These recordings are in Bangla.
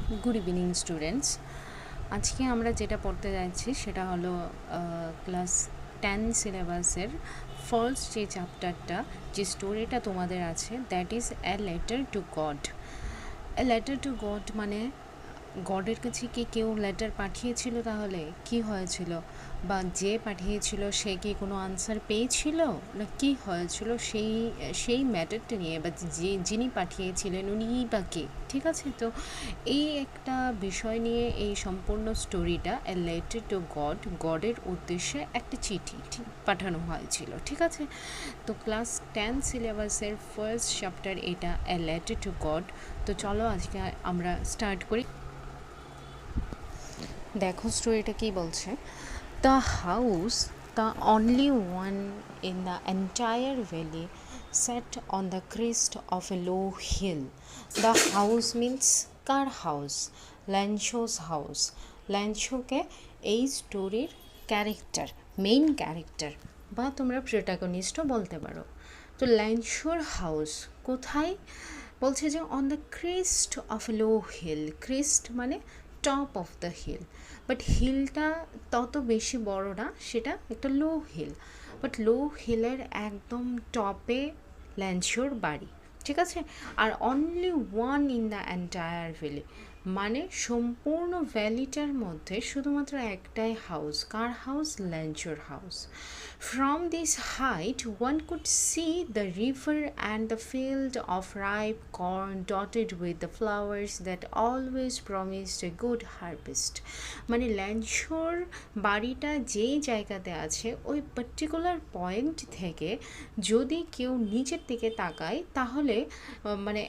Good evening students. আজকে আমরা যেটা পড়তে যাচ্ছি সেটা হলো ক্লাস 10 সিলেবাসের ফার্স্ট যে চ্যাপ্টারটা, যে স্টোরিটা তোমাদের আছে, that is a letter to god. A letter to god মানে গডের কাছে কি কেউ লেটার পাঠিয়েছিল? তাহলে কি হয়েছিল, বা যে পাঠিয়েছিল সে কি কোনো আনসার পেয়েছিল, না কি হয়েছিল সেই সেই ম্যাটারটা নিয়ে, বা যিনি পাঠিয়েছিলেন উনিই বা কে? ঠিক আছে, তো এই একটা বিষয় নিয়ে এই সম্পূর্ণ স্টোরিটা, এ লেটার টু গড, গডের উদ্দেশ্যে একটা চিঠি পাঠানো হয়েছিল। ঠিক আছে, তো ক্লাস 10 সিলেবাসের ফার্স্ট চ্যাপ্টার এটা, এ লেটার টু গড। তো চলো আজকে আমরা স্টার্ট করি। দেখো স্টোরিটা কী বলছে। The house, the only one in the entire valley, set on the crest of a low hill. The house means কার হাউস? Lencho's house. ল্যানশোকে এই স্টোরির ক্যারেক্টার, মেইন ক্যারেক্টার, বা তোমরা প্রোটাগনিস্টও বলতে পারো। তো ল্যানশোর হাউস কোথায়? বলছে যে on the crest of low hill. Crest মানে top of the hill, but হিলটা তত বেশি বড় না, সেটা একটা লো হিল, বাট লো হিলের একদম টপে ল্যানশোর বাড়ি। ঠিক আছে, আর only one in the entire valley, মানে সম্পূর্ণ ভ্যালিটার মধ্যে শুধুমাত্র একটাই হাউস। কার হাউস? ল্যানশোর house. From this height one could see the river and the field of ripe corn dotted with the flowers that always promised a good harvest. মানে ল্যানশোর বাড়িটা যেই জায়গাতে আছে ওই পার্টিকুলার পয়েন্ট থেকে যদি কেউ নিচের দিকে তাকায় তাহলে মানে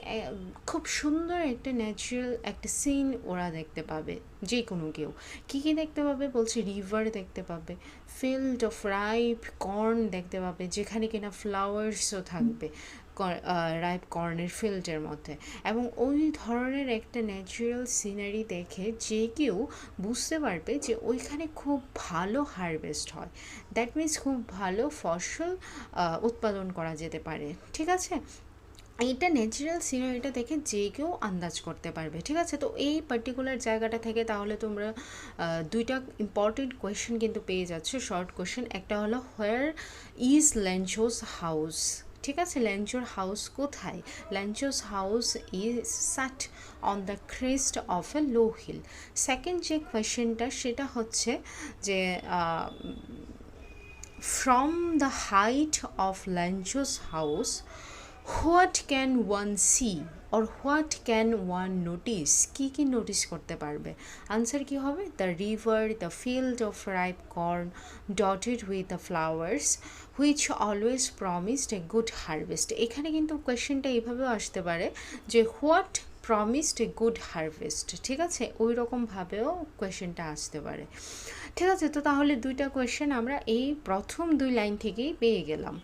খুব সুন্দর একটা ন্যাচারাল একটা সিন ওরা দেখতে পাবে। যে কোনো কেউ কী কী দেখতে পাবে বলছে? রিভার দেখতে পাবে, ফিল্ড অফ রাইপ কর্ন দেখতে পাবে, যেখানে কিনা ফ্লাওয়ার্সও থাকবে রাইপ কর্নের ফিল্ডের মধ্যে, এবং ওই ধরনের একটা ন্যাচারাল সিনারি দেখে যে কেউ বুঝতে পারবে যে ওইখানে খুব ভালো হারভেস্ট হয়। দ্যাট মিনস খুব ভালো ফসল উৎপাদন করা যেতে পারে। ঠিক আছে, এইটা ন্যাচারাল সিনারিটা দেখে যে কেউ আন্দাজ করতে পারবে। ঠিক আছে, তো এই পার্টিকুলার জায়গাটা থেকে তাহলে তোমরা দুইটা ইম্পর্টেন্ট কোয়েশ্চেন কিন্তু পেয়ে যাচ্ছ, শর্ট কোয়েশ্চেন। একটা হলো হোয়ার ইজ ল্যানশোস হাউস। ঠিক আছে, ল্যানশোর হাউস কোথায়? Lencho's house is sat on the crest of a low hill. Second যে কোয়েশ্চেনটা সেটা হচ্ছে যে from the height of Lencho's house what can one see or what can one notice? কী কী নোটিস করতে পারবে? আনসার কী হবে? The river, the field of ripe corn dotted with the flowers which always promised a good harvest. এখানে কিন্তু কোয়েশ্চেনটা এইভাবেও আসতে পারে যে what promised a good harvest. ঠিক আছে, ওই রকমভাবেও কোয়েশ্চেনটা আসতে পারে। ঠিক আছে, তো তাহলে দুইটা কোয়েশ্চেন আমরা এই প্রথম দুই লাইন থেকেই পেয়ে গেলাম।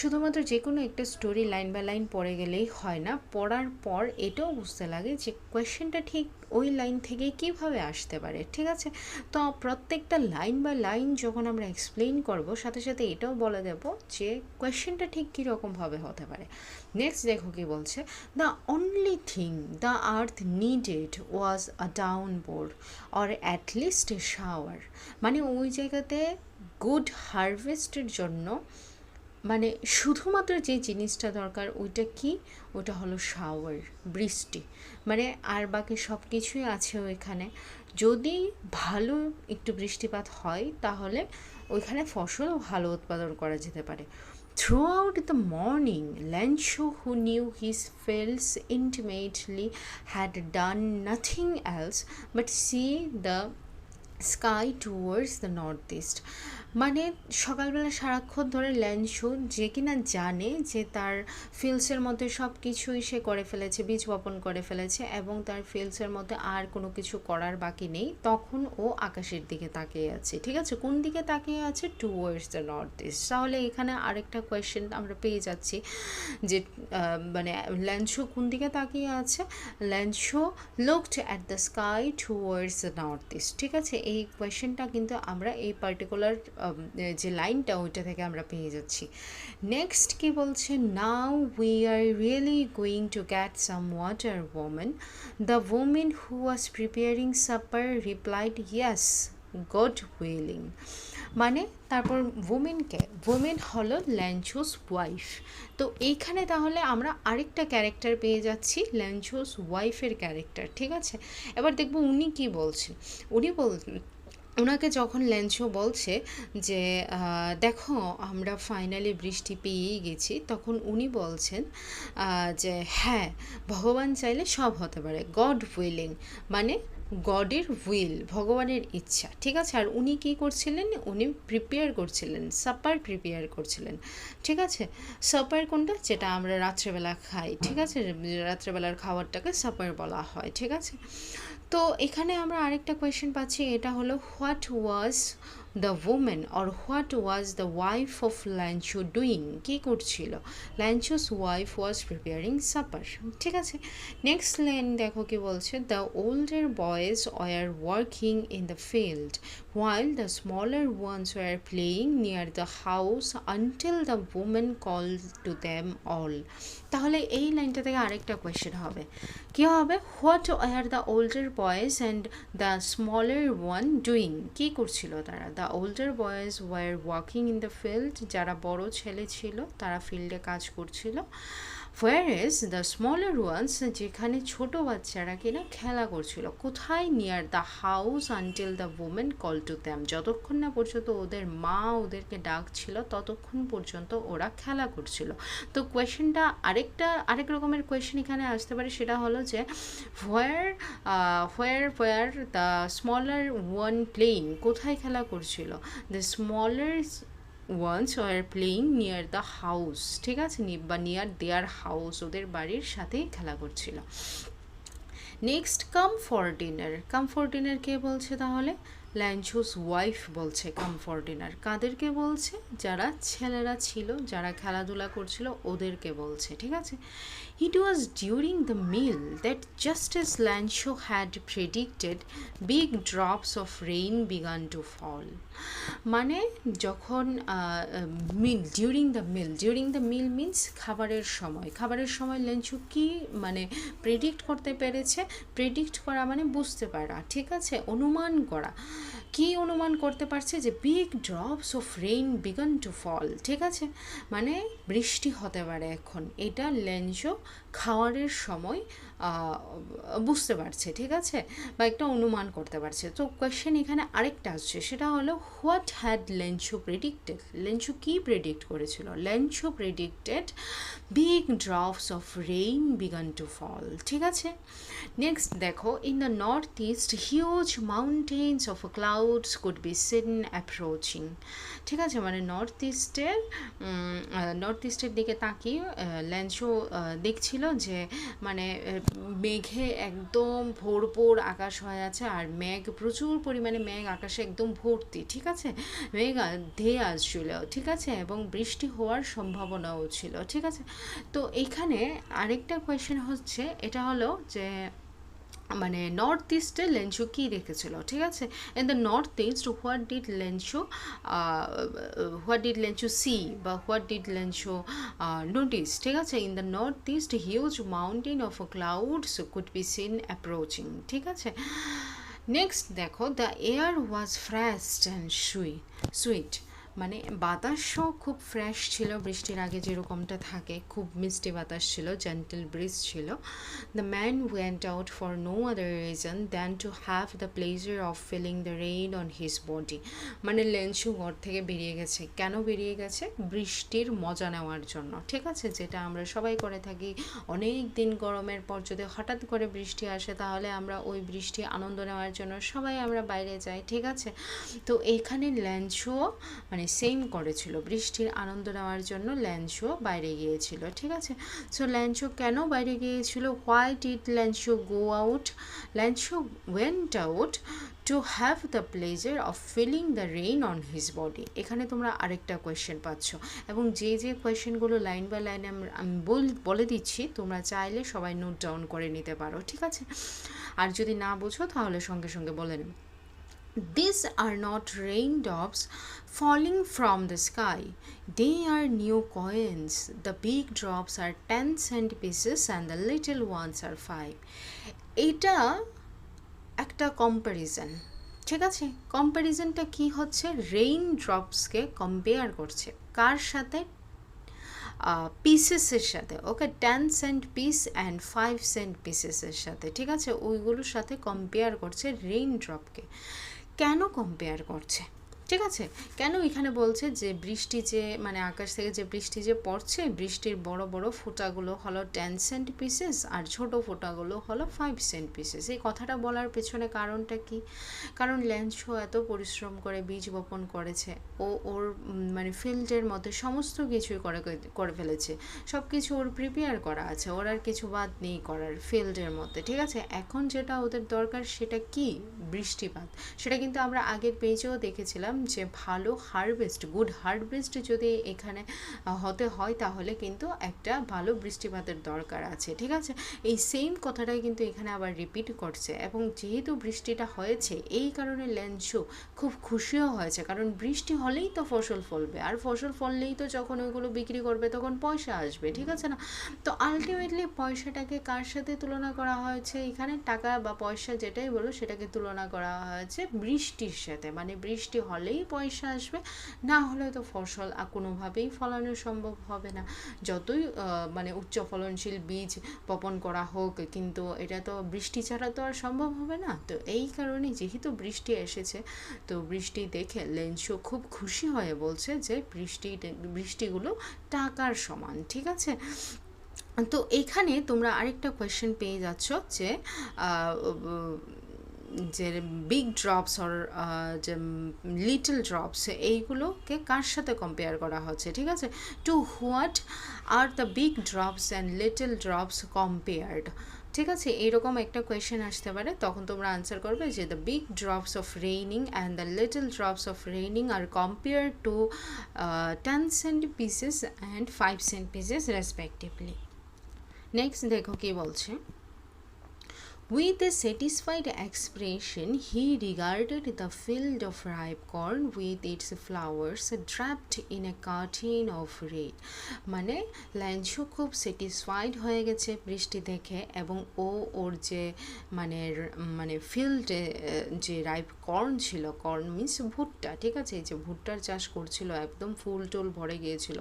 শুধুমাত্র যে কোনো একটা স্টোরি লাইন বাই লাইন পড়ে গেলেই হয় না, পড়ার পর এটাও বুঝতে লাগে যে কোয়েশ্চেনটা ঠিক ওই লাইন থেকেই কীভাবে আসতে পারে। ঠিক আছে, তো প্রত্যেকটা লাইন বাই লাইন যখন আমরা এক্সপ্লেইন করব, সাথে সাথে এটাও বলে দেব যে কোয়েশ্চেনটা ঠিক কীরকমভাবে হতে পারে। নেক্সট দেখো কি বলছে। The only thing the earth needed was a ডাউনপোর or at least A shower. মানে ওই জায়গাতে গুড হারভেস্টের জন্য মানে শুধুমাত্র যে জিনিসটা দরকার ওইটা কি? ওটা হলো শাওয়ার, বৃষ্টি। মানে আর বাকি সব কিছুই আছে ওইখানে। যদি ভালো একটু বৃষ্টিপাত হয় তাহলে ওইখানে ফসলও ভালো উৎপাদন করা যেতে পারে। Throughout the morning, Lanshaw, who knew his fields intimately, had done nothing else but see the sky towards the north east. মানে সকালবেলা সারাক্ষণ ধরে ল্যানশো, যে কিনা জানে যে তার ফিল্ডসের মধ্যে সব কিছুই সে করে ফেলেছে, বীজ বপন করে ফেলেছে এবং তার ফিল্ডসের মধ্যে আর কোনো কিছু করার বাকি নেই, তখন ও আকাশের দিকে তাকিয়ে আছে। ঠিক আছে, কোন দিকে তাকিয়ে আছে? Towards the north east. তাহলে এখানে আরেকটা কোয়েশ্চেন আমরা পেয়ে যাচ্ছি যে মানে ল্যানশো কোন দিকে তাকিয়ে আছে? Lencho looked at the sky towards the north east. ঠিক আছে, এই কোয়েশ্চেনটা কিন্তু আমরা এই পার্টিকুলার যে লাইনটা ওইটা থেকে আমরা পেয়ে যাচ্ছি। নেক্সট কি বলছে, now we are really going to get some water woman, the women who was preparing supper replied yes God willing. মানে তারপর ওমেন হলো ল্যাঞ্চোস ওয়াইফ। তো এইখানে তাহলে আমরা আরেকটা ক্যারেক্টার পেয়ে যাচ্ছি, ল্যাঞ্চোস ওয়াইফের ক্যারেক্টার, ঠিক আছে। এবার দেখব উনি কি বলছেন। ওনাকে যখন ল্যাঞ্চো বলছে যে দেখো আমরা ফাইনালি বৃষ্টি পেয়েই গেছি, তখন উনি বলছেন যে হ্যাঁ, ভগবান চাইলে সব হতে পারে, গড উইলিং, মানে গডের উইল, ভগবানের ইচ্ছা, ঠিক আছে। আর উনি কী করছিলেন, উনি প্রিপেয়ার করছিলেন, সাপার প্রিপেয়ার করছিলেন, ঠিক আছে। সাপার কোনটা, যেটা আমরা রাত্রেবেলা খাই, ঠিক আছে, রাত্রেবেলার খাবারটাকে সাপার বলা হয়, ঠিক আছে। তো এখানে আমরা আরেকটা কোয়েশ্চেন পাচ্ছি, এটা হলো what was the woman or what was the wife of Lencho doing, কী করছিল, Lencho's wife was preparing supper, ঠিক আছে। নেক্সট লাইন দেখো কি বলছে, the older boys were working in the field while the smaller ones were playing near the house until the woman called to them all. তাহলে এই লাইনটা থেকে আরেকটা কোয়েশ্চেন হবে, কি হবে, what are the older boys and the smaller one doing, কী করছিল তারা, the older boys were working in the field, যারা বড় ছেলে ছিল তারা ফিল্ডে কাজ করছিল, whereas the smaller ones, যেখানে ছোট বাচ্চারা কিনা খেলা করছিল, কোথায়, near the house until the women call to them, যতক্ষণ না পর্যন্ত ওদের মা ওদেরকে ডাকছিল ততক্ষণ পর্যন্ত ওরা খেলা করছিল। তো কোয়েশ্চেনটা আরেক রকমের কোয়েশ্চেন এখানে আসতে পারে, সেটা হলো যে where the smaller one playing, কোথায় খেলা করছিল, the smaller ones were playing near the house, ঠিক আছে, বা নিয়ার দেয়ার হাউস, ওদের বাড়ির সাথেই খেলা করছিল। নেক্সট কাম ফর ডিনার কে বলছে, তাহলে ল্যাঞ্চোস ওয়াইফ বলছে কাম ফর ডিনার, কাদেরকে বলছে, যারা ছেলেরা ছিল, যারা খেলাধুলা করছিল ওদেরকে বলছে, ঠিক আছে। It was during the meal that just as Lencho had predicted big drops of rain began to fall, মানে যখন ডিউরিং দ্য মিল মিন্স খাবারের সময় ল্যাঞ্চো কি মানে প্রেডিক্ট করতে পেরেছে, প্রেডিক্ট করা মানে বুঝতে পারা, ঠিক আছে, অনুমান করা, কি অনুমান করতে পারছে, যে big drops of rain began to fall, ঠিক আছে, মানে বৃষ্টি হতে পারে এখন, এটা ল্যাঞ্চো খাওয়ারের সময় বুঝতে পারছে, ঠিক আছে, বা একটা অনুমান করতে পারছে। তো কোয়েশ্চেন এখানে আরেকটা আসছে, সেটা হলো what had Lencho predicted, Lencho কি প্রেডিক্ট করেছিল, Lencho predicted big drops of rain began to fall, ঠিক আছে। নেক্সট দেখো, in the north east huge mountains of clouds could be seen approaching, ঠিক আছে, মানে নর্থ ইস্টের দিকে তাকিয়ে ল্যাঞ্চো দেখছিল যে মানে মেঘে একদম ভরপুর আকাশ হয়ে আছে, আর প্রচুর পরিমাণে মেঘ আকাশে একদম ভর্তি, ঠিক আছে, মেঘ ধেয়ে আসছিল, ঠিক আছে, এবং বৃষ্টি হওয়ার সম্ভাবনাও ছিল, ঠিক আছে। তো এখানে আরেকটা কোয়েশ্চেন হচ্ছে, এটা হলো যে মানে নর্থ ইস্টে ল্যাঞ্চো কী রেখেছিল, ঠিক আছে, in the north east what did Lencho see বা হোয়াট ডিড ল্যাঞ্চো নোটিস, ঠিক আছে, in the north east huge mountain of clouds could be seen approaching, ঠিক আছে। নেক্সট দেখো, the air was fresh and sweet, মানে বাতাসও খুব ফ্রেশ ছিল, বৃষ্টির আগে যেরকমটা থাকে, খুব মিষ্টি বাতাস ছিল, জেন্টল ব্রিজ ছিল। The man went out for no other reason than to have the pleasure of feeling the rain on his body, মানে ল্যাঞ্চো ঘর থেকে বেরিয়ে গেছে, কেন বেরিয়ে গেছে, বৃষ্টির মজা নেওয়ার জন্য, ঠিক আছে, যেটা আমরা সবাই করে থাকি, অনেক দিন গরমের পর যদি হঠাৎ করে বৃষ্টি আসে, তাহলে আমরা ওই বৃষ্টি আনন্দ নেওয়ার জন্য সবাই আমরা বাইরে যাই, ঠিক আছে। তো এইখানে ল্যাঞ্চো মানে সেম করেছিল, বৃষ্টির আনন্দ নেওয়ার জন্য ল্যাঞ্চো বাইরে গিয়েছিল, ঠিক আছে। সো ল্যাঞ্চো কেন বাইরে গিয়েছিল, why did Lencho go out, Lencho went out to have the pleasure of feeling the rain on his body. এখানে তোমরা আরেকটা কোয়েশ্চেন পাচ্ছ, এবং যে কোয়েশ্চেনগুলো লাইন বাই লাইনে আমি বলে দিচ্ছি, তোমরা চাইলে সবাই নোট ডাউন করে নিতে পারো, ঠিক আছে, আর যদি না বোঝো তাহলে সঙ্গে সঙ্গে বলে নেবে। These are not raindrops falling from the sky. They are new coins. The big drops are 10 cent pieces and the little ones are 5. এটা একটা কম্প্যারিজন, ঠিক আছে? কম্প্যারিজনটা কি হচ্ছে, রেইন ড্রপসকে কম্পেয়ার করছে কার সাথে, পিসেসের সাথে। ওকে, 10 সেন্ট পিস অ্যান্ড 5 সেন্ট পিসেসের সাথে, ঠিক আছে? ওইগুলোর সাথে কম্পেয়ার করছে রেইন ড্রপকে। কেন কম্পেয়ার করছে, ঠিক আছে? কেন এখানে বলছে যে বৃষ্টি যে মানে আকাশ থেকে যে বৃষ্টি যে পড়ছে, বৃষ্টির বড় বড় ফোঁটাগুলো হলো 10 সেন্ট পিসেস আর ছোট ফোঁটাগুলো হলো 5 সেন্ট পিসেস। এই কথাটা বলার পেছনে কারণটা কি? কারণ ল্যান্সো এত পরিশ্রম করে বীজ বপন করেছে, ও ওর মানে ফিল্ডের মধ্যে সমস্ত কিছুই করে ফেলেছে, সব কিছু ওর প্রিপেয়ার করা আছে, ওর আর কিছু বাদ নেই করার ফিল্ডের মধ্যে, ঠিক আছে? এখন যেটা ওদের দরকার সেটা কি, বৃষ্টিপাত। সেটা কিন্তু আমরা আগের পেজেও দেখেছিলাম যে ভালো হারভেস্ট, গুড হারভেস্ট যদি এখানে হতে হয় তাহলে কিন্তু একটা ভালো বৃষ্টিপাতের দরকার আছে, ঠিক আছে? এই সেম কথাটাই কিন্তু এখানে আবার রিপিট করছে। এবং যেহেতু বৃষ্টিটা হয়েছে এই কারণে ল্যান্সো খুব খুশিও হয়েছে, কারণ বৃষ্টি হলেই তো ফসল ফলবে, আর ফসল ফললেই তো যখন ওইগুলো বিক্রি করবে তখন পয়সা আসবে, ঠিক আছে না? তো আলটিমেটলি পয়সাটাকে কার সাথে তুলনা করা হয়েছে এখানে, টাকা বা পয়সা যেটাই বলো সেটাকে তুলনা করা হয়েছে বৃষ্টির সাথে। মানে বৃষ্টি হলেই পয়সা আসবে, না হলে তো ফসল কোনোভাবেই ফলানো সম্ভব হবে না, যতই মানে উচ্চ ফলনশীল বীজ বপন করা হোক, কিন্তু এটা তো বৃষ্টি ছাড়া তো আর সম্ভব হবে না। তো এই কারণে যেহেতু বৃষ্টি এসেছে, তো বৃষ্টি দেখে লেন্সো খুব খুশি হয়ে বলছে যে বৃষ্টিগুলো টাকার সমান, ঠিক আছে? তো এখানে তোমরা আরেকটা কোয়েশ্চেন পেয়ে যাচ্ছ যে যে বিগ ড্রপস অর যে লিটল ড্রপস এইগুলোকে কার সাথে কম্পেয়ার করা হচ্ছে, ঠিক আছে? To what are the big drops and little drops compared, ঠিক আছে? এরকম একটা কোয়েশ্চেন আসতে পারে, তখন তোমরা আনসার করবে যে the big drops of raining and the little drops of raining are compare to 10 cent pieces and 5 cent pieces respectively. Next দেখো কি বলছে। With a satisfied expression, he regarded the field of ripe corn with its flowers draped in a curtain of red. মানে ল্যান্সো খুব স্যাটিসফাইড হয়ে গেছে বৃষ্টি দেখে, এবং ও ওর যে মানে মানে ফিল্ডে যে রাইপ কর্ন ছিল, কর্ন মিন্স ভুট্টা, ঠিক আছে? এই যে ভুট্টার চাষ করছিল, একদম ফুল টুল ভরে গিয়েছিল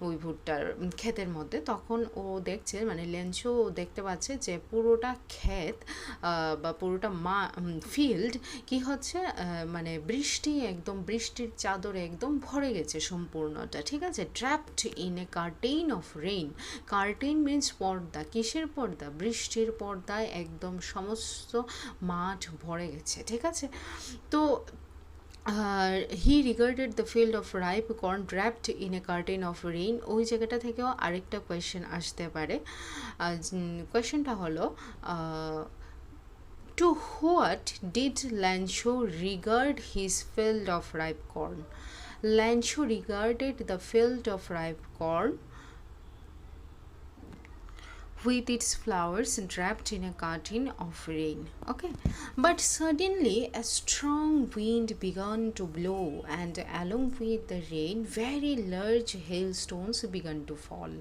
ওই ভুট্টার ক্ষেতের মধ্যে, তখন ও দেখছে মানে ল্যান্সো দেখতে পাচ্ছে যে পুরোটা ক্ষেত বা পুরোটা ফিল্ড কি হচ্ছে, মানে বৃষ্টি একদম বৃষ্টির চাদরে একদম ভরে গেছে সম্পূর্ণটা, ঠিক আছে? Trapped in a curtain of rain. Curtain means পর্দা, কিসের পর্দা? বৃষ্টির পর্দায় একদম সমস্ত মাঠ ভরে গেছে, ঠিক আছে? তো he regarded the field of ripe corn draped in a curtain of rain. ওই জায়গাটা থেকেও আরেকটা কোয়েশ্চেন আসতে পারে। কোয়েশ্চেনটা হলো to what did Lancho regard his field of ripe corn? Lancho regarded the field of ripe corn with its flowers draped in a curtain of rain. Okay, but suddenly a strong wind began to blow, and along with the rain very large hailstones began to fall.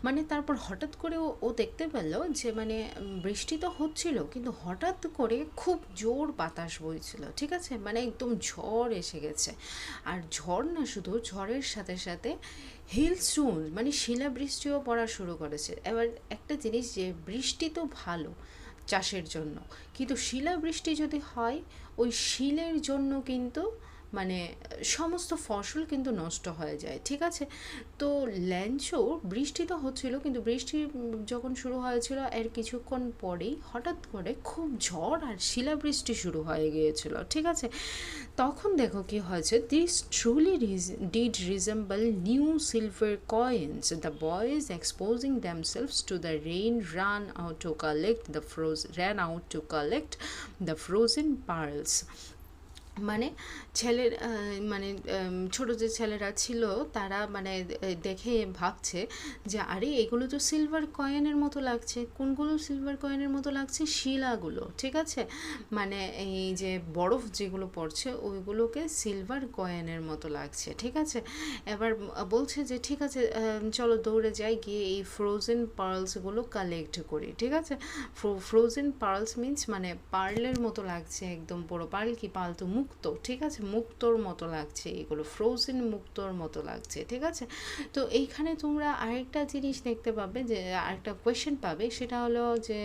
মানে তারপর হঠাৎ করে ও দেখতে পেল যে মানে বৃষ্টি তো হচ্ছিল, কিন্তু হঠাৎ করে খুব জোর বাতাস বইছিল, ঠিক আছে? মানে একদম ঝড় এসে গেছে, আর ঝড় না শুধু, ঝড়ের সাথে সাথে হিলস্টোন মানে শিলাবৃষ্টিও পড়া শুরু করেছে। এবার একটা জিনিস, যে বৃষ্টি তো ভালো চাষের জন্য, কিন্তু শিলাবৃষ্টি যদি হয় ওই শিলের জন্য কিন্তু মানে সমস্ত ফসল কিন্তু নষ্ট হয়ে যায়, ঠিক আছে? তো ল্যান্সো বৃষ্টি তো হচ্ছিল, কিন্তু বৃষ্টি যখন শুরু হয়েছিল এর কিছুক্ষণ পরেই হঠাৎ করে খুব ঝড় আর শিলাবৃষ্টি শুরু হয়ে গিয়েছিল, ঠিক আছে? তখন দেখো কি হয়েছে, this truly did resemble new silver coins, the boys exposing themselves to the rain ran out to collect the frozen pearls. মানে ছেলের মানে ছোট যে ছেলেরা ছিল তারা মানে দেখে ভাবছে যে আরে এগুলো তো সিলভার কয়েনের মতো লাগছে। কোনগুলো সিলভার কয়েনের মতো লাগছে? শিলাগুলো, ঠিক আছে, মানে এই যে বরফ যেগুলো পড়ছে ওইগুলোকে সিলভার কয়েনের মতো লাগছে, ঠিক আছে। এবার বলছে যে ঠিক আছে চলো দৌড়ে যাই, গিয়ে এই ফ্রোজেন পার্লসগুলো কালেক্ট করি, ঠিক আছে। ফ্রোজেন পার্লস মিন্স মানে পার্লের মতো লাগছে একদম, পুরো পার্ল কি, পার্ল তো মুক্তো, ঠিক আছে, মুক্তোর মতো লাগছে এগুলো, ফ্রোজেন মুক্তোর মতো লাগছে, ঠিক আছে। তো এইখানে তোমরা আরেকটা জিনিস দেখতে পাবে, যে আরেকটা কোয়েশ্চেন পাবে, সেটা হলো যে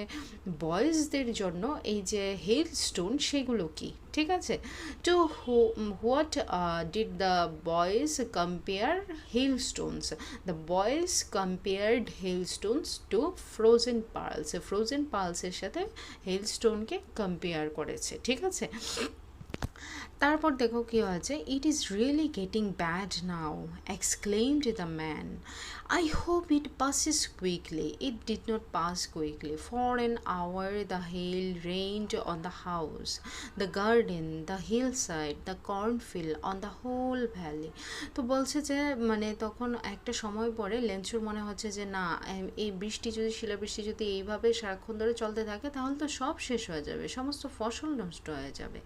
বয়েজদের জন্য এই যে হেল স্টোন সেগুলো কি, ঠিক আছে। তো what did the boys compare hailstones? The boys compared hailstones to frozen pearls. Frozen পার্লসের সাথে হেলস্টোনকে কম্পেয়ার করেছে, ঠিক আছে। তারপর দেখো কি হয়েছে, it is really getting bad now exclaimed the man, I hope it passes quickly. It did not pass quickly. For an hour the hail rained on the house, the garden, the hillside, the cornfield, on the whole valley. তো বলছে যে মানে তখন একটা সময় পরে লেন্সুর মনে হচ্ছে যে না, এই বৃষ্টি যদি, শিলাবৃষ্টি যদি এইভাবে সারাক্ষণ ধরে চলতে থাকে তাহলে তো সব শেষ হয়ে যাবে, সমস্ত ফসল নষ্ট হয়ে যাবে।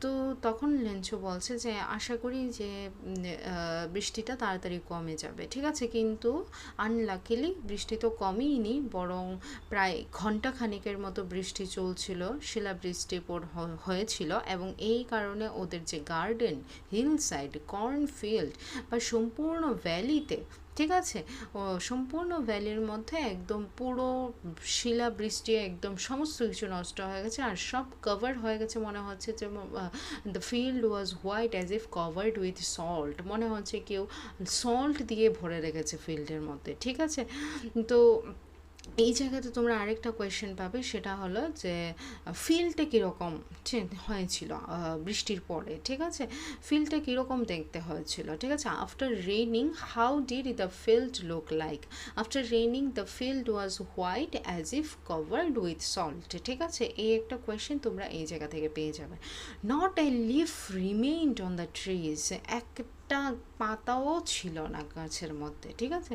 তো তখন লেন্সু বলছে যে আশা করি যে বৃষ্টিটা তাড়াতাড়ি কমে যাবে, ঠিক আছে। কিন্তু আনলাকিলি বৃষ্টি তো কমেইনি, বরং প্রায় ঘন্টা খানিকের মতো বৃষ্টি চলছিল, শিলাবৃষ্টি হয়েছিল, এবং এই কারণে ওদের যে গার্ডেন, হিল সাইড, কর্নফিল্ড বা সম্পূর্ণ ভ্যালিতে, ঠিক আছে, ও সম্পূর্ণ ভ্যালির মধ্যে একদম পুরো শিলাবৃষ্টি একদম সমস্ত কিছু নষ্ট হয়ে গেছে, আর সব কভার হয়ে গেছে, মনে হচ্ছে যে the field was white as if covered with salt, মনে হচ্ছে কেউ সল্ট দিয়ে ভরে রেখেছে ফিল্ডের মধ্যে, ঠিক আছে। তো এই জায়গাতে তোমরা আরেকটা কোয়েশ্চেন পাবে, সেটা হলো যে ফিল্ডটা কীরকম হয়েছিল বৃষ্টির পরে, ঠিক আছে, ফিল্ডটা কীরকম দেখতে হয়েছিল, ঠিক আছে। After raining how did the field look like? After raining the field was white as if covered with salt, ঠিক আছে। এই একটা কোয়েশ্চেন তোমরা এই জায়গা থেকে পেয়ে যাবে। Not a leaf remained on the trees, একটা পাতাও ছিল না গাছের মধ্যে, ঠিক আছে।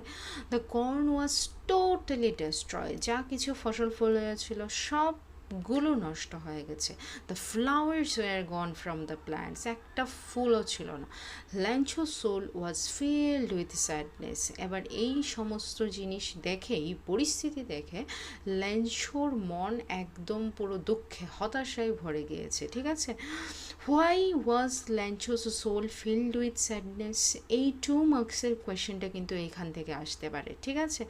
The corn was totally destroy, যা কিছু ফসল ফলেছিল সবগুলো নষ্ট হয়ে গেছে। The flowers were gone from the plants, একটা ফুলও ছিল না। Lencho soul was filled with sadness, এবার এই সমস্ত জিনিস দেখে, এই পরিস্থিতি দেখে ল্যাঞ্চোর মন একদম পুরো দুঃখে, হতাশায় ভরে গিয়েছে, ঠিক আছে। Why was Lencho's soul filled with sadness? এই 2 মার্কসের কোয়েশ্চেনটা কিন্তু এইখান থেকে আসতে পারে, ঠিক আছে।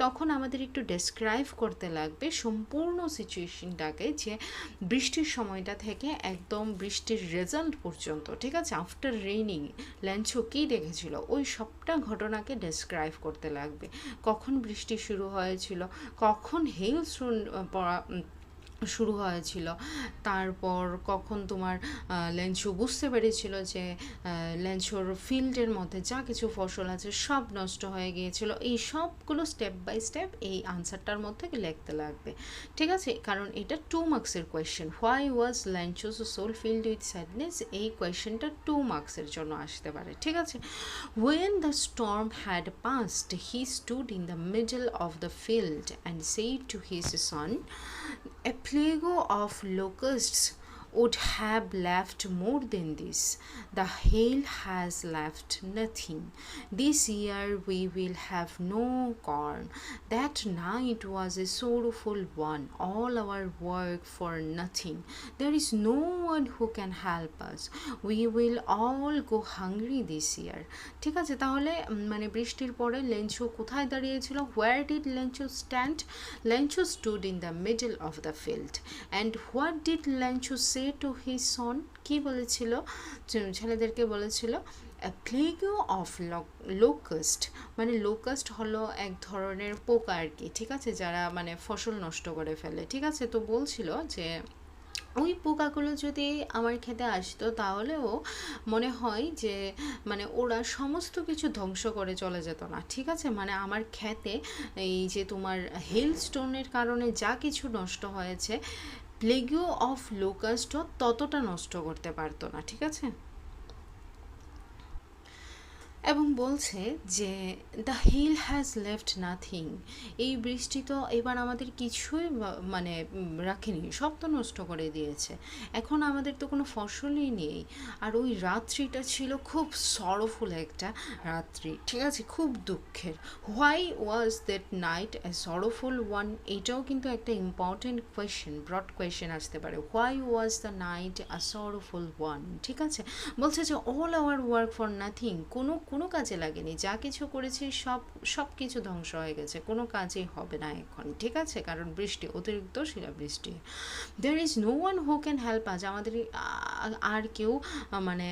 তখন আমাদের একটু ডেসক্রাইব করতে লাগবে সম্পূর্ণ সিচুয়েশনটাকে, যে বৃষ্টির সময়টা থেকে একদম বৃষ্টির রেজাল্ট পর্যন্ত, ঠিক আছে, আফটার রেইনিং ল্যাঞ্চো কী দেখেছিল, ওই সবটা ঘটনাকে ডেসক্রাইব করতে লাগবে। কখন বৃষ্টি শুরু হয়েছিল, কখন হেইলস্টোন পড়া শুরু হয়েছিল, তারপর কখন তোমার ল্যাঞ্চো বুঝতে পেরেছিল যে ল্যাঞ্চোর ফিল্ডের মধ্যে যা কিছু ফসল আছে সব নষ্ট হয়ে গিয়েছিল, এই সবগুলো স্টেপ বাই স্টেপ এই আনসারটার মধ্যে লিখতে লাগবে, ঠিক আছে। কারণ এটা 2 মার্কসের question, why was Lencho's soul filled with sadness, এই কোয়েশ্চেনটা 2 মার্কসের জন্য আসতে পারে, ঠিক আছে। When the storm had passed, he stood in the middle of the field and said to his son, a plague of locusts would have left more than this. The hail has left nothing. This year we will have no corn. That night was a sorrowful one, all our work for nothing. There is no one who can help us. We will all go hungry this year. ঠিক আছে, তাহলে মানে বৃষ্টির পরে লেঞ্চো কোথায় দাঁড়িয়েছিল? Where did Lencho stand? Lencho stood in the middle of the field. And what did Lencho say to his son? কি বলেছিল? ছেলেদেরকে বলেছিল a plague of locust, মানে লোকাস্ট হলো এক ধরনের পোকা আর কি, ঠিক আছে, যারা মানে ফসল নষ্ট করে ফেলে, ঠিক আছে। তো বলছিল যে ওই পোকাগুলো যদি আমার খেতে আসতো তাহলেও মনে হয় যে মানে ওরা সমস্ত কিছু ধ্বংস করে চলে যেত না, ঠিক আছে। মানে আমার খেতে এই যে তোমার হেলস্টোনের কারণে যা কিছু নষ্ট হয়েছে প্লেগিও অফ লোকাস্টও ততটা নষ্ট করতে পারতো না, ঠিক আছে। এবং বলছে যে the hill has left nothing, এই বৃষ্টি তো এবার আমাদের কিছুই মানে রাখেনি, সব তো নষ্ট করে দিয়েছে, এখন আমাদের তো কোনো ফসলই নেই। আর ওই রাত্রিটা ছিল খুব সরফুল একটা রাত্রি, ঠিক আছে, খুব দুঃখের। Why was that night A sorrowful one, এটাও কিন্তু একটা ইম্পর্টেন্ট কোয়েশ্চেন, ব্রড কোয়েশ্চেন আসতে পারে। Why was the night a sorrowful one, ঠিক আছে। বলছে যে all our work for nothing, কোনো কাজে লাগেনি, যা কিছু করেছি সব কিছু ধ্বংস হয়ে গেছে, কোনো কাজেই হবে না এখন, ঠিক আছে, কারণ বৃষ্টি, অতিরিক্ত শিলাবৃষ্টি। There is no one who can help us, আমাদের আর কেউ মানে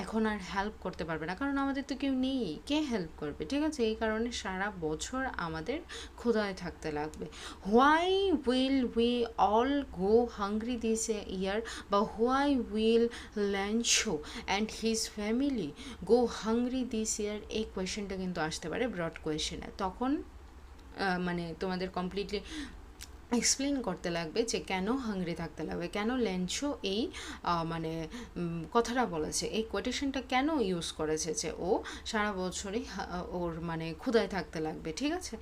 এখন আর হেল্প করতে পারবে না, কারণ আমাদের তো কেউ নেই, কে হেল্প করবে, ঠিক আছে। এই কারণে সারা বছর আমাদের ক্ষুধায় থাকতে লাগবে। Why will we all go hungry this year, বা why will Lencho and his family go hungry this year, এই কোয়েশ্চেনটা কিন্তু আসতে পারে ব্রড কোয়েশ্চেনে। তখন মানে তোমাদের কমপ্লিটলি এক্সপ্লেন করতে লাগবে যে কেন হাংরি থাকতে লাগবে, কেন ল্যানশো এই মানে কথাটা বলেছে, এই কোটেশনটা কেন ইউজ করেছে যে ও সারা বছরই ওর মানে ক্ষুধায় থাকতে লাগবে, ঠিক আছে।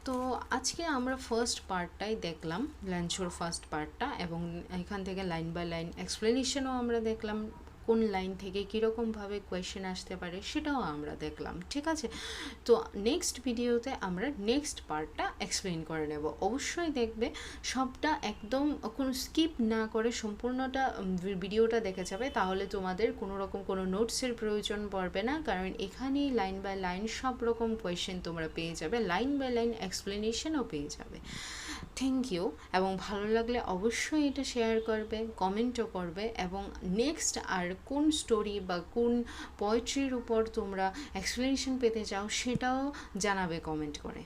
তো আজকে আমরা ফার্স্ট পার্টটাই দেখলাম, ল্যানশোর ফার্স্ট পার্টটা, এবং এখান থেকে লাইন বাই লাইন এক্সপ্লেনেশনও আমরা দেখলাম, কোন লাইন থেকে কীরকমভাবে কোয়েশ্চেন আসতে পারে সেটাও আমরা দেখলাম, ঠিক আছে। তো নেক্সট ভিডিওতে আমরা নেক্সট পার্টটা এক্সপ্লেন করে নেব, অবশ্যই দেখবে, সবটা একদম কোনো স্কিপ না করে সম্পূর্ণটা ভিডিওটা দেখে যাবে, তাহলে তোমাদের কোনো রকম কোনো নোটসের প্রয়োজন পড়বে না, কারণ এখানেই লাইন বাই লাইন সব রকম কোয়েশ্চেন তোমরা পেয়ে যাবে, লাইন বাই লাইন এক্সপ্লেনেশনও পেয়ে যাবে। থ্যাংক ইউ, এবং ভালো লাগলে অবশ্যই এটা শেয়ার করবে, কমেন্টও করবে, এবং নেক্সট আর কোন স্টোরি বা কোন পোয়েট্রির উপর তোমরা এক্সপ্লেনেশন পেতে চাও সেটাও জানাবে কমেন্ট করে।